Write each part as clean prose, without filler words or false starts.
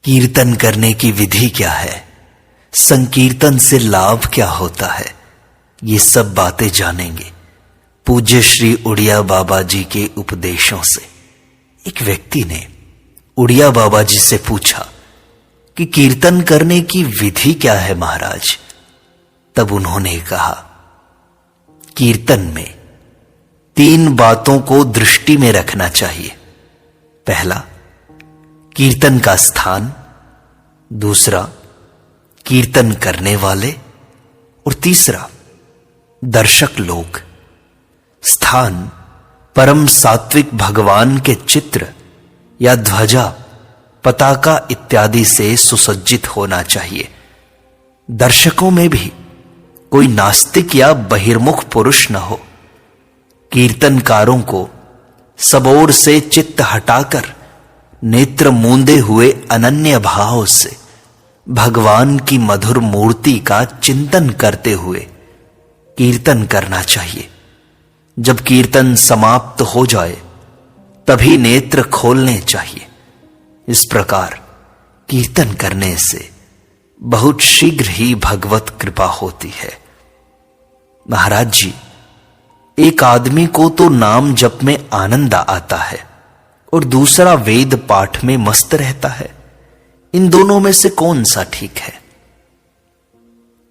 कीर्तन करने की विधि क्या है, संकीर्तन से लाभ क्या होता है, ये सब बातें जानेंगे पूज्य श्री उड़िया बाबा जी के उपदेशों से। एक व्यक्ति ने उड़िया बाबा जी से पूछा कि कीर्तन करने की विधि क्या है महाराज। तब उन्होंने कहा, कीर्तन में 3 बातों को दृष्टि में रखना चाहिए। पहला, कीर्तन का स्थान, दूसरा कीर्तन करने वाले, और तीसरा दर्शक लोग। स्थान परम सात्विक भगवान के चित्र या ध्वजा, पताका इत्यादि से सुसज्जित होना चाहिए। दर्शकों में भी कोई नास्तिक या बहिर्मुख पुरुष न हो। कीर्तनकारों को सब ओर से चित्त हटाकर नेत्र मूंदे हुए अनन्य भाव से भगवान की मधुर मूर्ति का चिंतन करते हुए कीर्तन करना चाहिए। जब कीर्तन समाप्त हो जाए तभी नेत्र खोलने चाहिए। इस प्रकार कीर्तन करने से बहुत शीघ्र ही भगवत कृपा होती है। महाराज जी, एक आदमी को तो नाम जप में आनंद आता है और दूसरा वेद पाठ में मस्त रहता है। इन दोनों में से कौन सा ठीक है?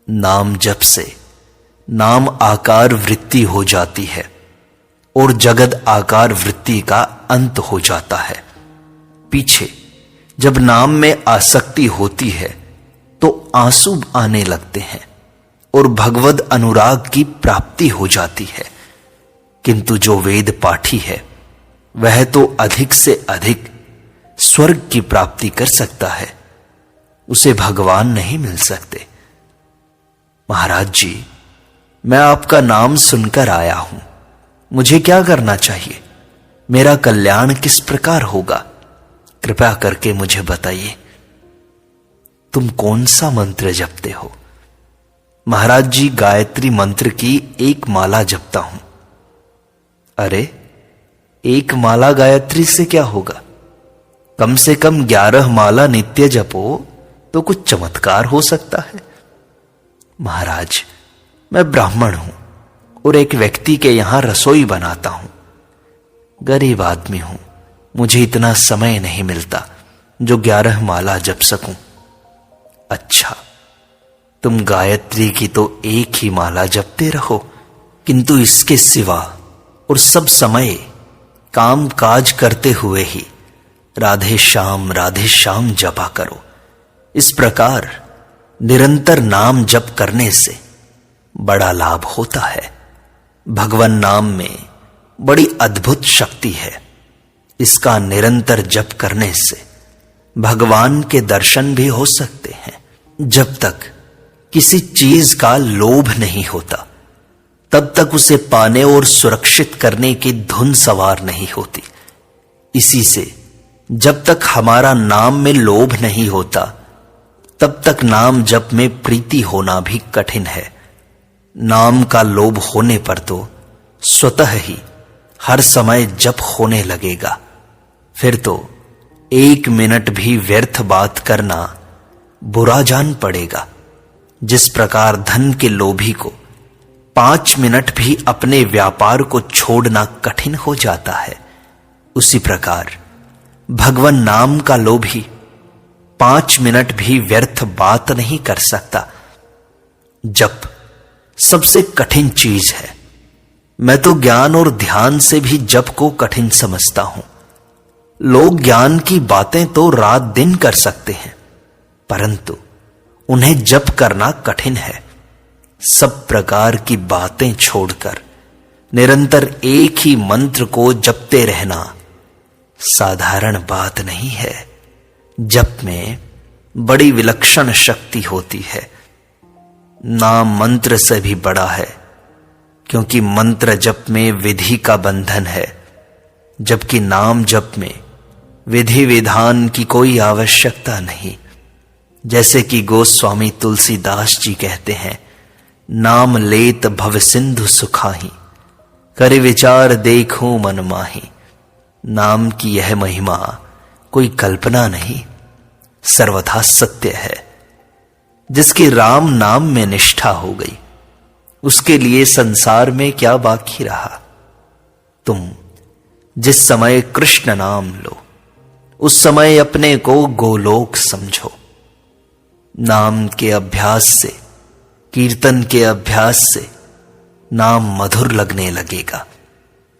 नाम जप से नाम आकार वृत्ति हो जाती है और जगद आकार वृत्ति का अंत हो जाता है। पीछे जब नाम में आसक्ति होती है तो आंसू आने लगते हैं और भगवद अनुराग की प्राप्ति हो जाती है। किंतु जो वेद पाठी है वह तो अधिक से अधिक स्वर्ग की प्राप्ति कर सकता है, उसे भगवान नहीं मिल सकते। महाराज जी, मैं आपका नाम सुनकर आया हूं, मुझे क्या करना चाहिए? मेरा कल्याण किस प्रकार होगा? कृपया करके मुझे बताइए। तुम कौन सा मंत्र जपते हो? महाराज जी, गायत्री मंत्र की 1 माला जपता हूं। अरे, 1 माला गायत्री से क्या होगा? कम से कम 11 माला नित्य जपो तो कुछ चमत्कार हो सकता है। महाराज, मैं ब्राह्मण हूं और एक व्यक्ति के यहां रसोई बनाता हूं। गरीब आदमी हूं, मुझे इतना समय नहीं मिलता जो 11 माला जप सकूं। अच्छा, तुम गायत्री की तो 1 ही माला जपते रहो, किंतु इसके सिवा और सब समय काम काज करते हुए ही राधे श्याम जपा करो। इस प्रकार निरंतर नाम जप करने से बड़ा लाभ होता है। भगवान नाम में बड़ी अद्भुत शक्ति है। इसका निरंतर जप करने से भगवान के दर्शन भी हो सकते हैं। जब तक किसी चीज का लोभ नहीं होता तब तक उसे पाने और सुरक्षित करने की धुन सवार नहीं होती। इसी से जब तक हमारा नाम में लोभ नहीं होता तब तक नाम जप में प्रीति होना भी कठिन है। नाम का लोभ होने पर तो स्वतः ही हर समय जप होने लगेगा। फिर तो 1 मिनट भी व्यर्थ बात करना बुरा जान पड़ेगा। जिस प्रकार धन के लोभी को 5 मिनट भी अपने व्यापार को छोड़ना कठिन हो जाता है, उसी प्रकार भगवान नाम का लोभी 5 मिनट भी व्यर्थ बात नहीं कर सकता। जप सबसे कठिन चीज है। मैं तो ज्ञान और ध्यान से भी जप को कठिन समझता हूं। लोग ज्ञान की बातें तो रात दिन कर सकते हैं, परंतु उन्हें जप करना कठिन है। सब प्रकार की बातें छोड़कर निरंतर एक ही मंत्र को जपते रहना साधारण बात नहीं है। जप में बड़ी विलक्षण शक्ति होती है। नाम मंत्र से भी बड़ा है, क्योंकि मंत्र जप में विधि का बंधन है, जबकि नाम जप में विधि विधान की कोई आवश्यकता नहीं। जैसे कि गोस्वामी तुलसीदास जी कहते हैं, नाम लेत भव सिंधु सुखाही, करे विचार देखूं मन माही। नाम की यह महिमा कोई कल्पना नहीं। सर्वथा सत्य है। जिसकी राम नाम में निष्ठा हो गई, उसके लिए संसार में क्या बाकी रहा। तुम जिस समय कृष्ण नाम लो, उस समय अपने को गोलोक समझो। नाम के अभ्यास से, कीर्तन के अभ्यास से नाम मधुर लगने लगेगा।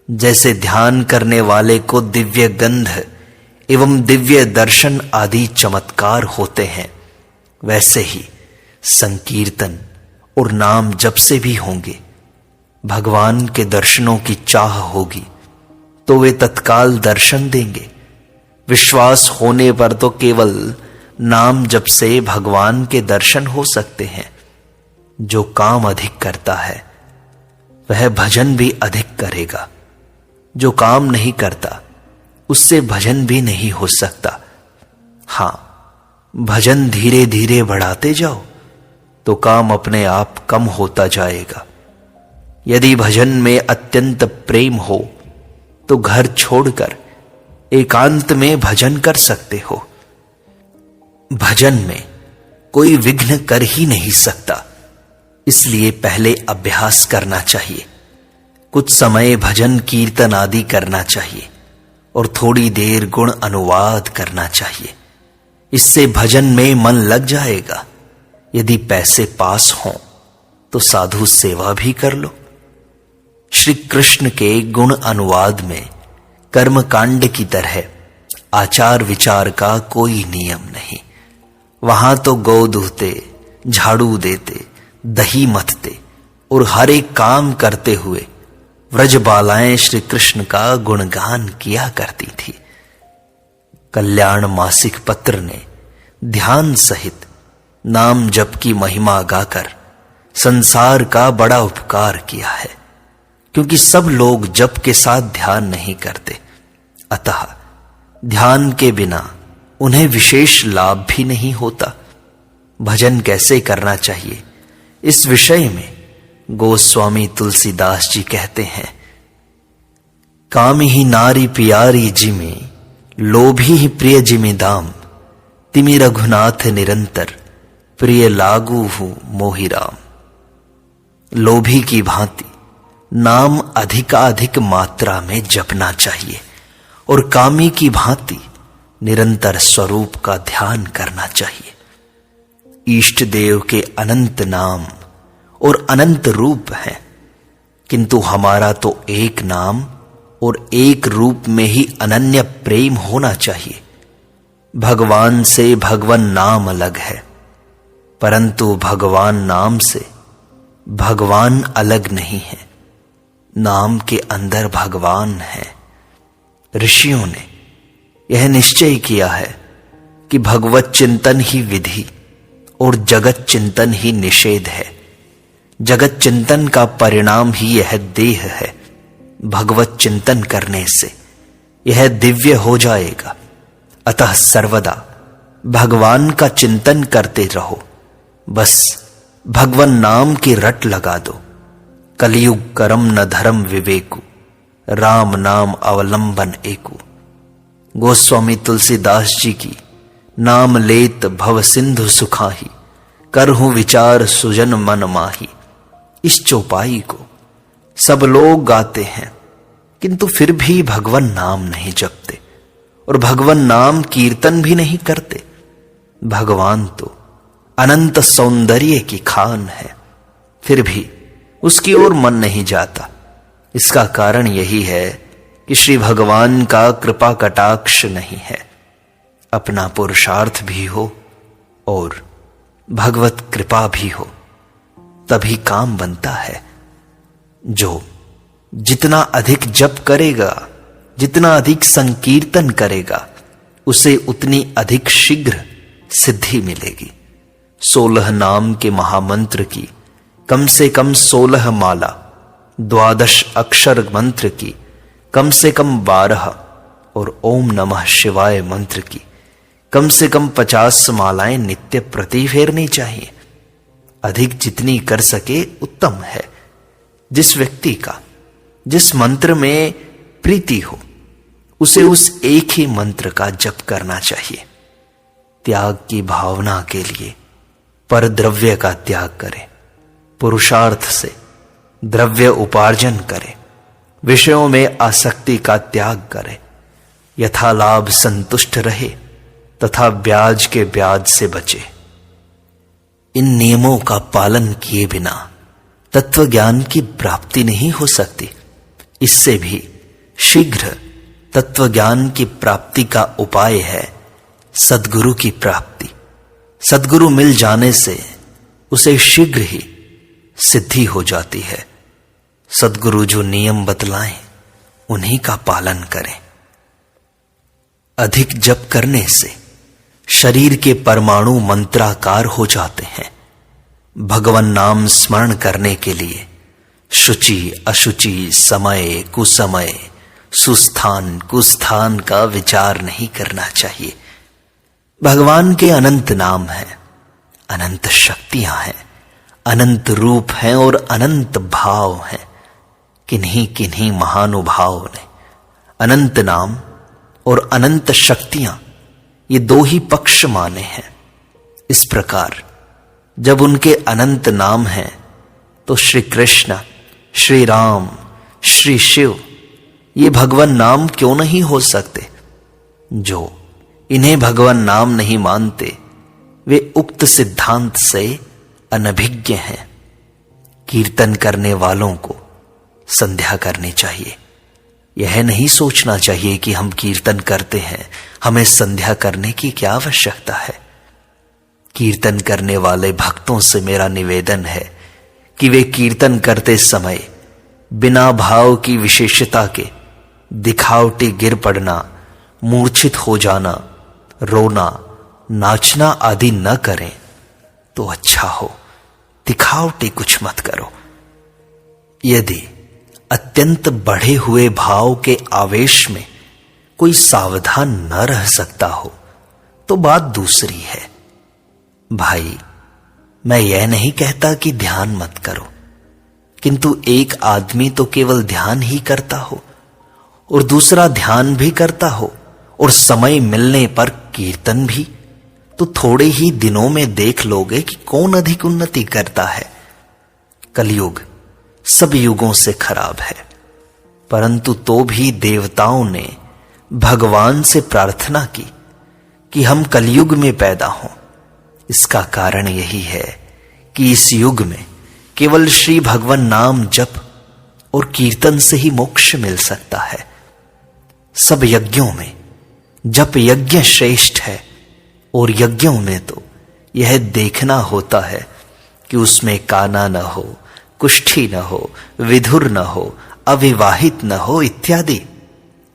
जैसे ध्यान करने वाले को दिव्य गंध एवं दिव्य दर्शन आदि चमत्कार होते हैं, वैसे ही संकीर्तन और नाम जप से भी होंगे। भगवान के दर्शनों की चाह होगी तो वे तत्काल दर्शन देंगे। विश्वास होने पर तो केवल नाम जप से भगवान के दर्शन हो सकते हैं। जो काम अधिक करता है वह भजन भी अधिक करेगा। जो काम नहीं करता उससे भजन भी नहीं हो सकता। हां, भजन धीरे धीरे बढ़ाते जाओ तो काम अपने आप कम होता जाएगा। यदि भजन में अत्यंत प्रेम हो तो घर छोड़कर एकांत में भजन कर सकते हो। भजन में कोई विघ्न कर ही नहीं सकता, इसलिए पहले अभ्यास करना चाहिए। कुछ समय भजन कीर्तन आदि करना चाहिए और थोड़ी देर गुण अनुवाद करना चाहिए। इससे भजन में मन लग जाएगा। यदि पैसे पास हों तो साधु सेवा भी कर लो। श्री कृष्ण के गुण अनुवाद में कर्मकांड की तरह आचार विचार का कोई नियम नहीं। वहां तो गौ दूहते, झाड़ू देते, दही मथते और हर एक काम करते हुए व्रजबालाएं श्री कृष्ण का गुणगान किया करती थी। कल्याण मासिक पत्र ने ध्यान सहित नाम जप की महिमा गाकर संसार का बड़ा उपकार किया है, क्योंकि सब लोग जप के साथ ध्यान नहीं करते। अतः ध्यान के बिना उन्हें विशेष लाभ भी नहीं होता। भजन कैसे करना चाहिए, इस विषय में गोस्वामी तुलसीदास जी कहते हैं, काम ही नारी पियारी जिमे, लोभी ही प्रिय जिमि दाम, तिमि रघुनाथ निरंतर, प्रिय लागू हूं मोहि राम। लोभी की भांति नाम अधिकाधिक मात्रा में जपना चाहिए और कामी की भांति निरंतर स्वरूप का ध्यान करना चाहिए। इष्ट देव के अनंत नाम और अनंत रूप हैं, किंतु हमारा तो एक नाम और एक रूप में ही अनन्य प्रेम होना चाहिए। भगवान से भगवान नाम अलग है, परंतु भगवान नाम से भगवान अलग नहीं है। नाम के अंदर भगवान है। ऋषियों ने यह निश्चय किया है कि भगवत चिंतन ही विधि और जगत चिंतन ही निषेध है। जगत चिंतन का परिणाम ही यह देह है। भगवत चिंतन करने से यह दिव्य हो जाएगा। अतः सर्वदा भगवान का चिंतन करते रहो। बस भगवान नाम की रट लगा दो। कलयुग करम न धर्म विवेकु, राम नाम अवलंबन एकु। गोस्वामी तुलसीदास जी की नाम लेत भव सिंधु सुखाही, करहूं विचार सुजन मन माही। इस चौपाई को सब लोग गाते हैं, किंतु फिर भी भगवान नाम नहीं जपते और भगवान नाम कीर्तन भी नहीं करते। भगवान तो अनंत सौंदर्य की खान है, फिर भी उसकी ओर मन नहीं जाता। इसका कारण यही है कि श्री भगवान का कृपा कटाक्ष नहीं है। अपना पुरुषार्थ भी हो और भगवत कृपा भी हो, तभी काम बनता है। जो जितना अधिक जप करेगा, जितना अधिक संकीर्तन करेगा, उसे उतनी अधिक शीघ्र सिद्धि मिलेगी। 16 नाम के महामंत्र की कम से कम 16 माला, 12 अक्षर मंत्र की कम से कम 12 और ओम नमः शिवाय मंत्र की कम से कम 50 मालाएं नित्य प्रति फेरनी चाहिए। अधिक जितनी कर सके उत्तम है। जिस व्यक्ति का जिस मंत्र में प्रीति हो, उसे उस एक ही मंत्र का जप करना चाहिए। त्याग की भावना के लिए पर द्रव्य का त्याग करे, पुरुषार्थ से द्रव्य उपार्जन करे, विषयों में आसक्ति का त्याग करे, यथालाभ संतुष्ट रहे तथा ब्याज के ब्याज से बचे। इन नियमों का पालन किए बिना तत्व ज्ञान की प्राप्ति नहीं हो सकती। इससे भी शीघ्र तत्व ज्ञान की प्राप्ति का उपाय है सद्गुरु की प्राप्ति। सद्गुरु मिल जाने से उसे शीघ्र ही सिद्धि हो जाती है। सद्गुरु जो नियम बतलाएं उन्हीं का पालन करें। अधिक जप करने से शरीर के परमाणु मंत्राकार हो जाते हैं। भगवान नाम स्मरण करने के लिए शुचि अशुचि, समय कुसमय, सुस्थान कुस्थान का विचार नहीं करना चाहिए। भगवान के अनंत नाम हैं, अनंत शक्तियां हैं, अनंत रूप हैं और अनंत भाव हैं। किन्हीं किन्हीं महानुभाव ने अनंत नाम और अनंत शक्तियां ये दो ही पक्ष माने हैं। इस प्रकार जब उनके अनंत नाम हैं तो श्री कृष्ण, श्री राम, श्री शिव ये भगवान नाम क्यों नहीं हो सकते? जो इन्हें भगवान नाम नहीं मानते वे उक्त सिद्धांत से अनभिज्ञ हैं। कीर्तन करने वालों को संध्या करनी चाहिए। यह नहीं सोचना चाहिए कि हम कीर्तन करते हैं, हमें संध्या करने की क्या आवश्यकता है। कीर्तन करने वाले भक्तों से मेरा निवेदन है कि वे कीर्तन करते समय बिना भाव की विशेषता के दिखावटी गिर पड़ना, मूर्छित हो जाना, रोना, नाचना आदि न करें तो अच्छा हो। दिखावटी कुछ मत करो। यदि अत्यंत बढ़े हुए भाव के आवेश में कोई सावधान न रह सकता हो तो बात दूसरी है। भाई, मैं यह नहीं कहता कि ध्यान मत करो, किंतु एक आदमी तो केवल ध्यान ही करता हो और दूसरा ध्यान भी करता हो और समय मिलने पर कीर्तन भी, तो थोड़े ही दिनों में देख लोगे कि कौन अधिक उन्नति करता है। कलयुग सब युगों से खराब है, परंतु तो भी देवताओं ने भगवान से प्रार्थना की कि हम कलयुग में पैदा हों। इसका कारण यही है कि इस युग में केवल श्री भगवान नाम जप और कीर्तन से ही मोक्ष मिल सकता है। सब यज्ञों में जप यज्ञ श्रेष्ठ है और यज्ञों में तो यह देखना होता है कि उसमें काना न हो, कुष्ठी न हो, विधुर न हो, अविवाहित न हो इत्यादि।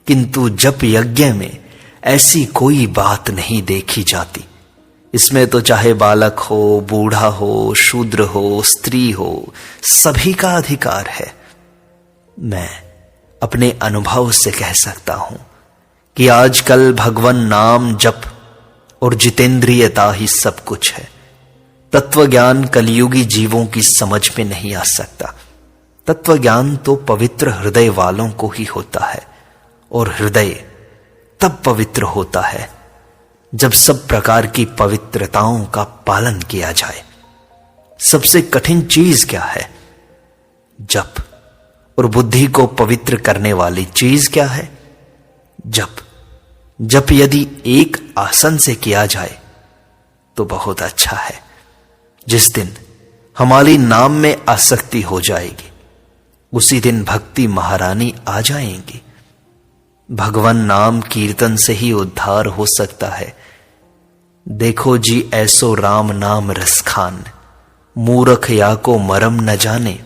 किंतु जप यज्ञ में ऐसी कोई बात नहीं देखी जाती। इसमें तो चाहे बालक हो, बूढ़ा हो, शूद्र हो, स्त्री हो, सभी का अधिकार है। मैं अपने अनुभव से कह सकता हूं कि आजकल भगवान नाम जप और जितेंद्रियता ही सब कुछ है। तत्व ज्ञान कलियुगी जीवों की समझ में नहीं आ सकता। तत्व ज्ञान तो पवित्र हृदय वालों को ही होता है और हृदय तब पवित्र होता है जब सब प्रकार की पवित्रताओं का पालन किया जाए। सबसे कठिन चीज क्या है? जप। और बुद्धि को पवित्र करने वाली चीज क्या है? जप। जप यदि एक आसन से किया जाए तो बहुत अच्छा है। जिस दिन हमारी नाम में आसक्ति हो जाएगी उसी दिन भक्ति महारानी आ जाएंगी। भगवान नाम कीर्तन से ही उद्धार हो सकता है। देखो जी ऐसो राम नाम रस खान, मूरख या को मरम न जाने,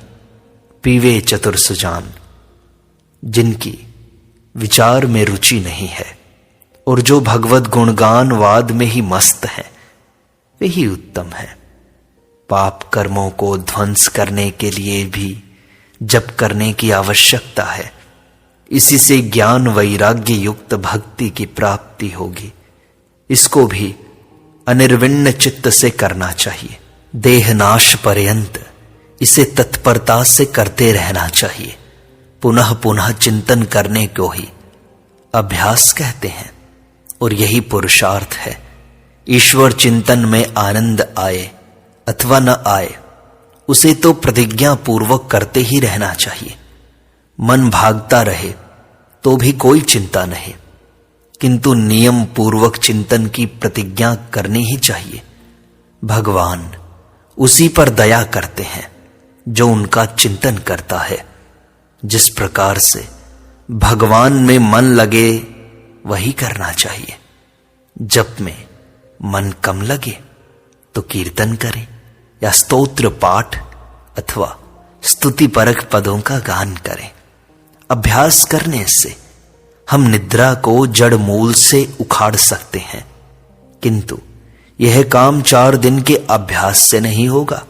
पीवे चतुर सुजान। जिनकी विचार में रुचि नहीं है और जो भगवत गुणगान वाद में ही मस्त है वे ही उत्तम है। पाप कर्मों को ध्वंस करने के लिए भी जप करने की आवश्यकता है। इसी से ज्ञान वैराग्य युक्त भक्ति की प्राप्ति होगी। इसको भी अनिर्विण्ण चित्त से करना चाहिए। देहनाश पर्यंत इसे तत्परता से करते रहना चाहिए। पुनः पुनः चिंतन करने को ही अभ्यास कहते हैं और यही पुरुषार्थ है। ईश्वर चिंतन में आनंद आए अथवा न आए, उसे तो प्रतिज्ञा पूर्वक करते ही रहना चाहिए। मन भागता रहे तो भी कोई चिंता नहीं, किंतु नियम पूर्वक चिंतन की प्रतिज्ञा करनी ही चाहिए। भगवान उसी पर दया करते हैं जो उनका चिंतन करता है। जिस प्रकार से भगवान में मन लगे वही करना चाहिए। जप में मन कम लगे तो कीर्तन करें या स्तोत्र पाठ अथवा स्तुति परक पदों का गान करें। अभ्यास करने से हम निद्रा को जड़ मूल से उखाड़ सकते हैं, किंतु यह काम 4 दिन के अभ्यास से नहीं होगा।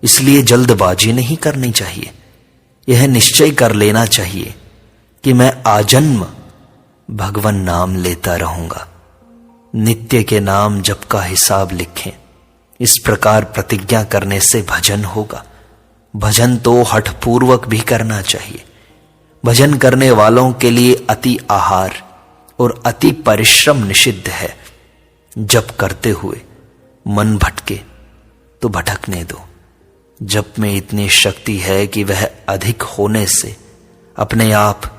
इसलिए जल्दबाजी नहीं करनी चाहिए। यह निश्चय कर लेना चाहिए कि मैं आजन्म भगवान नाम लेता रहूंगा। नित्य के नाम जप का हिसाब लिखें। इस प्रकार प्रतिज्ञा करने से भजन होगा। भजन तो हठपूर्वक भी करना चाहिए। भजन करने वालों के लिए अति आहार और अति परिश्रम निषिद्ध है। जप करते हुए मन भटके तो भटकने दो। जप में इतनी शक्ति है कि वह अधिक होने से अपने आप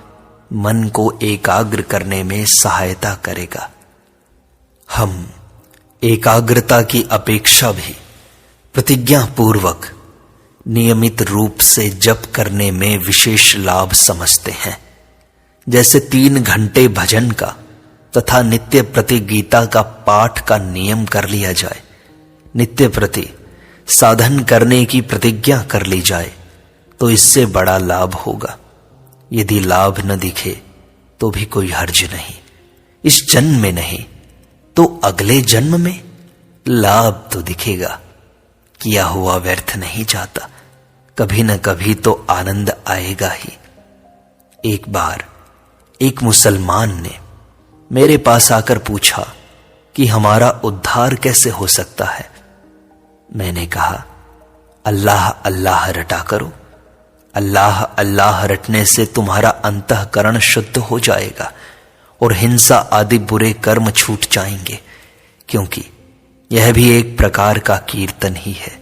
मन को एकाग्र करने में सहायता करेगा। हम एकाग्रता की अपेक्षा भी प्रतिज्ञा पूर्वक नियमित रूप से जप करने में विशेष लाभ समझते हैं। जैसे 3 घंटे भजन का तथा नित्य प्रति गीता का पाठ का नियम कर लिया जाए, नित्य प्रति साधन करने की प्रतिज्ञा कर ली जाए, तो इससे बड़ा लाभ होगा। यदि लाभ न दिखे तो भी कोई हर्ज नहीं। इस जन्म में नहीं तो अगले जन्म में लाभ तो दिखेगा। किया हुआ व्यर्थ नहीं जाता। कभी न कभी तो आनंद आएगा ही। एक बार एक मुसलमान ने मेरे पास आकर पूछा कि हमारा उद्धार कैसे हो सकता है। मैंने कहा, अल्लाह अल्लाह रटा करो। अल्लाह अल्लाह रटने से तुम्हारा अंतःकरण शुद्ध हो जाएगा और हिंसा आदि बुरे कर्म छूट जाएंगे, क्योंकि यह भी एक प्रकार का कीर्तन ही है।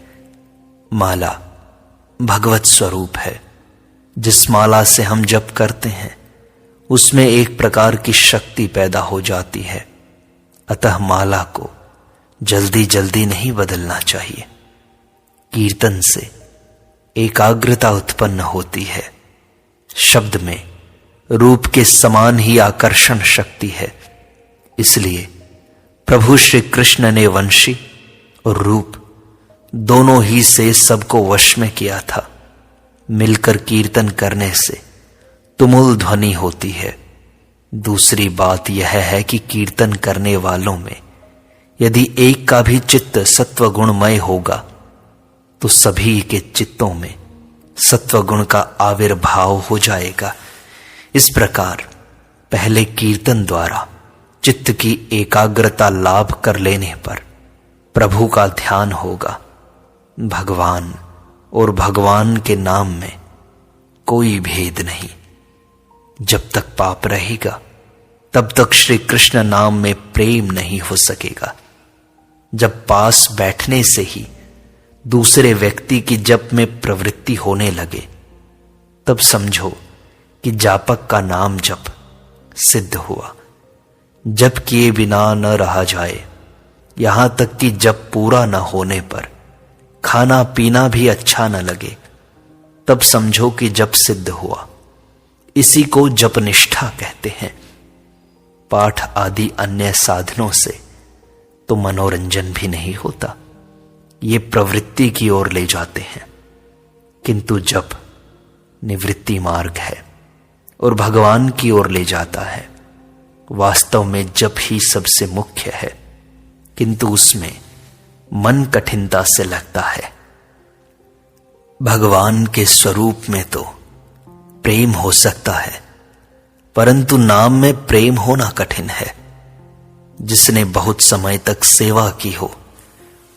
माला भगवत स्वरूप है। जिस माला से हम जप करते हैं उसमें एक प्रकार की शक्ति पैदा हो जाती है। अतः माला को जल्दी जल्दी नहीं बदलना चाहिए। कीर्तन से एकाग्रता उत्पन्न होती है। शब्द में रूप के समान ही आकर्षण शक्ति है। इसलिए प्रभु श्री कृष्ण ने वंशी और रूप दोनों ही से सबको वश में किया था। मिलकर कीर्तन करने से तुमुल ध्वनि होती है। दूसरी बात यह है कि कीर्तन करने वालों में यदि एक का भी चित्त सत्वगुणमय होगा तो सभी के चित्तों में सत्वगुण का आविर्भाव हो जाएगा। इस प्रकार पहले कीर्तन द्वारा चित्त की एकाग्रता लाभ कर लेने पर प्रभु का ध्यान होगा। भगवान और भगवान के नाम में कोई भेद नहीं। जब तक पाप रहेगा तब तक श्री कृष्ण नाम में प्रेम नहीं हो सकेगा। जब पास बैठने से ही दूसरे व्यक्ति की जप में प्रवृत्ति होने लगे तब समझो कि जापक का नाम जप सिद्ध हुआ। जप किए बिना न रहा जाए। यहां तक कि जप पूरा न होने पर खाना पीना भी अच्छा न लगे तब समझो कि जप सिद्ध हुआ। इसी को जप निष्ठा कहते हैं। पाठ आदि अन्य साधनों से तो मनोरंजन भी नहीं होता, ये प्रवृत्ति की ओर ले जाते हैं, किंतु जप निवृत्ति मार्ग है और भगवान की ओर ले जाता है। वास्तव में जप ही सबसे मुख्य है, किंतु उसमें मन कठिनता से लगता है। भगवान के स्वरूप में तो प्रेम हो सकता है, परंतु नाम में प्रेम होना कठिन है। जिसने बहुत समय तक सेवा की हो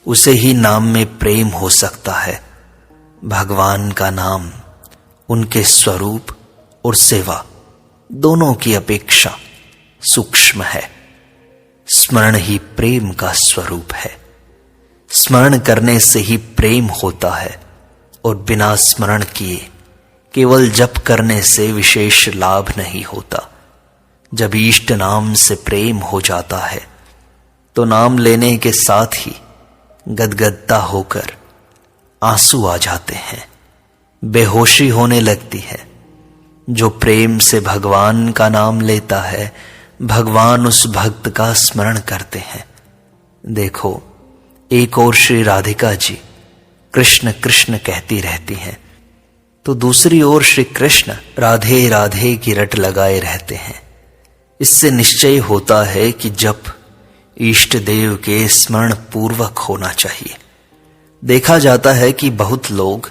उसे ही नाम में प्रेम हो सकता है। भगवान का नाम उनके स्वरूप और सेवा दोनों की अपेक्षा सूक्ष्म है। स्मरण ही प्रेम का स्वरूप है। स्मरण करने से ही प्रेम होता है और बिना स्मरण किए केवल जप करने से विशेष लाभ नहीं होता। जब इष्ट नाम से प्रेम हो जाता है तो नाम लेने के साथ ही गदगदता होकर आंसू आ जाते हैं, बेहोशी होने लगती है। जो प्रेम से भगवान का नाम लेता है, भगवान उस भक्त का स्मरण करते हैं। देखो, एक ओर श्री राधिका जी कृष्ण कृष्ण कहती रहती हैं, तो दूसरी ओर श्री कृष्ण राधे राधे की रट लगाए रहते हैं। इससे निश्चय होता है कि जप इष्ट देव के स्मरण पूर्वक होना चाहिए। देखा जाता है कि बहुत लोग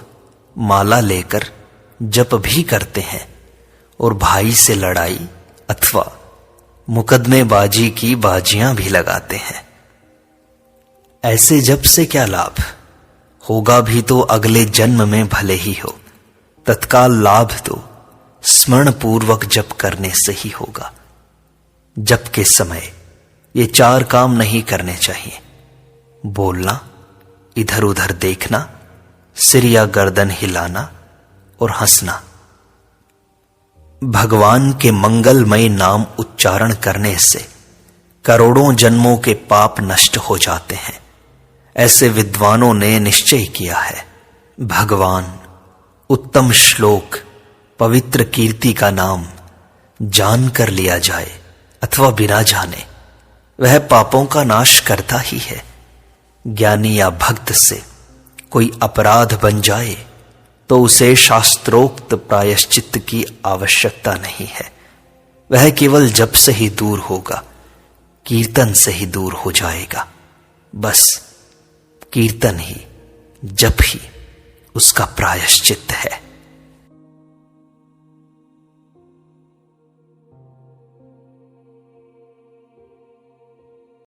माला लेकर जप भी करते हैं और भाई से लड़ाई अथवा मुकदमेबाजी की बाजियां भी लगाते हैं। ऐसे जप से क्या लाभ? होगा भी तो अगले जन्म में भले ही हो। तत्काल लाभ तो स्मरण पूर्वक जप करने से ही होगा। जप के समय ये 4 काम नहीं करने चाहिए: बोलना, इधर उधर देखना, सिर या गर्दन हिलाना और हंसना। भगवान के मंगलमय नाम उच्चारण करने से करोड़ों जन्मों के पाप नष्ट हो जाते हैं। ऐसे विद्वानों ने निश्चय किया है। भगवान, उत्तम श्लोक, पवित्र कीर्ति का नाम जान कर लिया जाए अथवा बिना जाने, वह पापों का नाश करता ही है। ज्ञानी या भक्त से कोई अपराध बन जाए तो उसे शास्त्रोक्त प्रायश्चित्त की आवश्यकता नहीं है। वह केवल जप से ही दूर होगा, कीर्तन से ही दूर हो जाएगा। बस कीर्तन ही, जप ही उसका प्रायश्चित्त है।